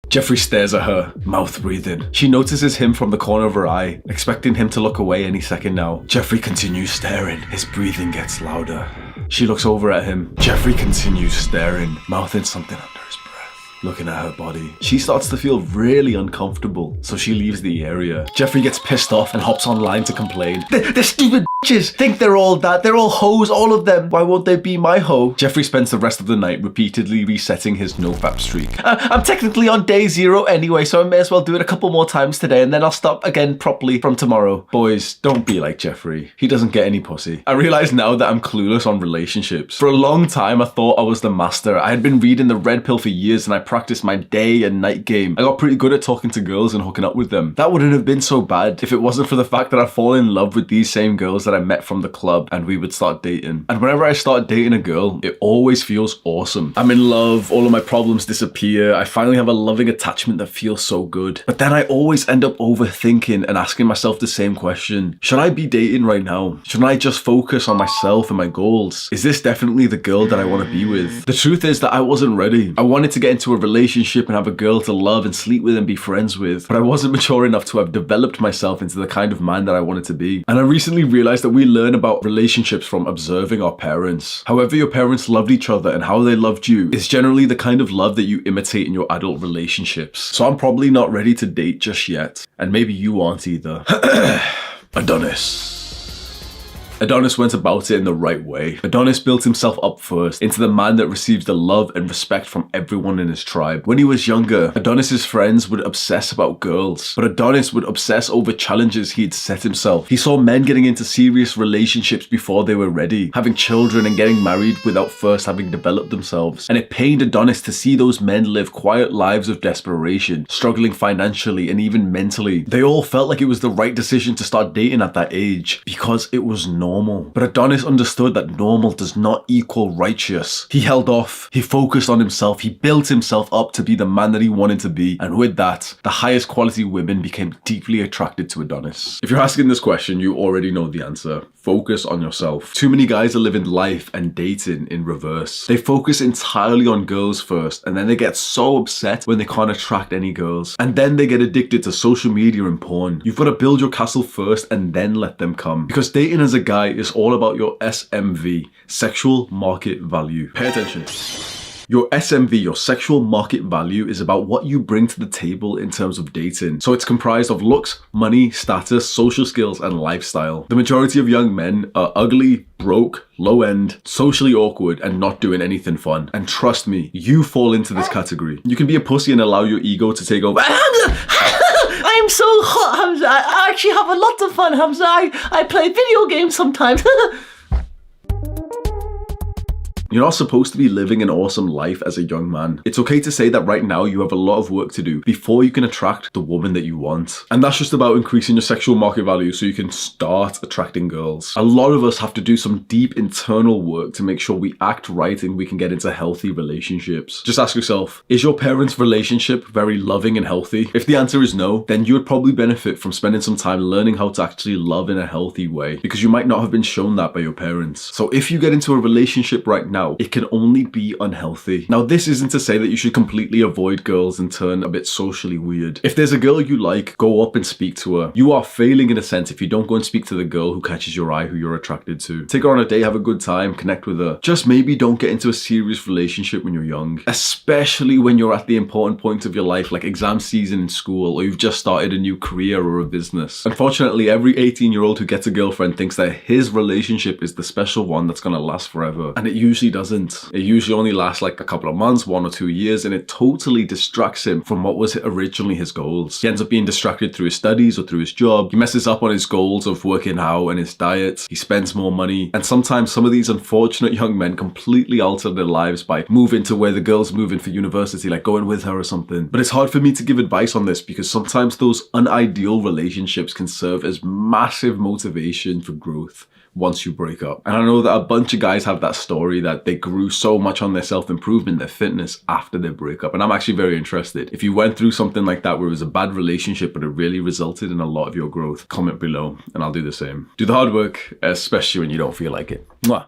Jeffrey stares at her, mouth breathing. She notices him from the corner of her eye, expecting him to look away any second now. Jeffrey continues staring. His breathing gets louder. She looks over at him. Jeffrey continues staring, mouthing something under his breath, looking at her body. She starts to feel really uncomfortable, so she leaves the area. Jeffrey gets pissed off and hops online to complain. They're stupid bitches. Think they're all that. They're all hoes, all of them. Why won't they be my hoe? Jeffrey spends the rest of the night repeatedly resetting his nofap streak. I'm technically on day 0 anyway, so I may as well do it a couple more times today and then I'll stop again properly from tomorrow. Boys, don't be like Jeffrey. He doesn't get any pussy. I realize now that I'm clueless on relationships. For a long time, I thought I was the master. I had been reading the red pill for years and I practiced my day and night game. I got pretty good at talking to girls and hooking up with them. That wouldn't have been so bad if it wasn't for the fact that I fall in love with these same girls that I met from the club and we would start dating. And whenever I start dating a girl, it always feels awesome. I'm in love, all of my problems disappear, I finally have a loving attachment that feels so good. But then I always end up overthinking and asking myself the same question. Should I be dating right now? Shouldn't I just focus on myself and my goals? Is this definitely the girl that I want to be with? The truth is that I wasn't ready. I wanted to get into a relationship and have a girl to love and sleep with and be friends with, but I wasn't mature enough to have developed myself into the kind of man that I wanted to be. And I recently realized that we learn about relationships from observing our parents. However your parents loved each other and how they loved you is generally the kind of love that you imitate in your adult relationships. So I'm probably not ready to date just yet. And maybe you aren't either. Adonis. Adonis went about it in the right way. Adonis built himself up first into the man that receives the love and respect from everyone in his tribe. When he was younger, Adonis's friends would obsess about girls, but Adonis would obsess over challenges he had set himself. He saw men getting into serious relationships before they were ready, having children and getting married without first having developed themselves. And it pained Adonis to see those men live quiet lives of desperation, struggling financially and even mentally. They all felt like it was the right decision to start dating at that age because it was normal. But Adonis understood that normal does not equal righteous. He held off, he focused on himself, he built himself up to be the man that he wanted to be, and with that, the highest quality women became deeply attracted to Adonis. If you're asking this question, you already know the answer. Focus on yourself. Too many guys are living life and dating in reverse. They focus entirely on girls first, and then they get so upset when they can't attract any girls. And then they get addicted to social media and porn. You've got to build your castle first and then let them come. Because dating as a guy is all about your SMV, sexual market value. Pay attention. Your SMV, your sexual market value, is about what you bring to the table in terms of dating. So it's comprised of looks, money, status, social skills, and lifestyle. The majority of young men are ugly, broke, low end, socially awkward, and not doing anything fun. And trust me, you fall into this category. You can be a pussy and allow your ego to take over. I'm so hot, Hamza. I actually have a lot of fun, Hamza. I play video games sometimes. You're not supposed to be living an awesome life as a young man. It's okay to say that right now you have a lot of work to do before you can attract the woman that you want. And that's just about increasing your sexual market value so you can start attracting girls. A lot of us have to do some deep internal work to make sure we act right and we can get into healthy relationships. Just ask yourself, is your parents' relationship very loving and healthy? If the answer is no, then you would probably benefit from spending some time learning how to actually love in a healthy way, because you might not have been shown that by your parents. So if you get into a relationship right now, it can only be unhealthy. Now, this isn't to say that you should completely avoid girls and turn a bit socially weird. If there's a girl you like, go up and speak to her. You are failing in a sense if you don't go and speak to the girl who catches your eye, who you're attracted to. Take her on a date, have a good time, connect with her. Just maybe don't get into a serious relationship when you're young, especially when you're at the important point of your life, like exam season in school, or you've just started a new career or a business. Unfortunately, every 18-year-old who gets a girlfriend thinks that his relationship is the special one that's gonna last forever. And it usually doesn't. It usually only lasts like a couple of months, 1 or 2 years, and it totally distracts him from what was originally his goals. He ends up being distracted through his studies or through his job. He messes up on his goals of working out and his diet. He spends more money. And sometimes some of these unfortunate young men completely alter their lives by moving to where the girl's moving for university, like going with her or something. But it's hard for me to give advice on this because sometimes those unideal relationships can serve as massive motivation for growth once you break up. And I know that a bunch of guys have that story that they grew so much on their self-improvement, their fitness after their breakup. And I'm actually very interested. If you went through something like that where it was a bad relationship, but it really resulted in a lot of your growth, comment below and I'll do the same. Do the hard work, especially when you don't feel like it. Mwah.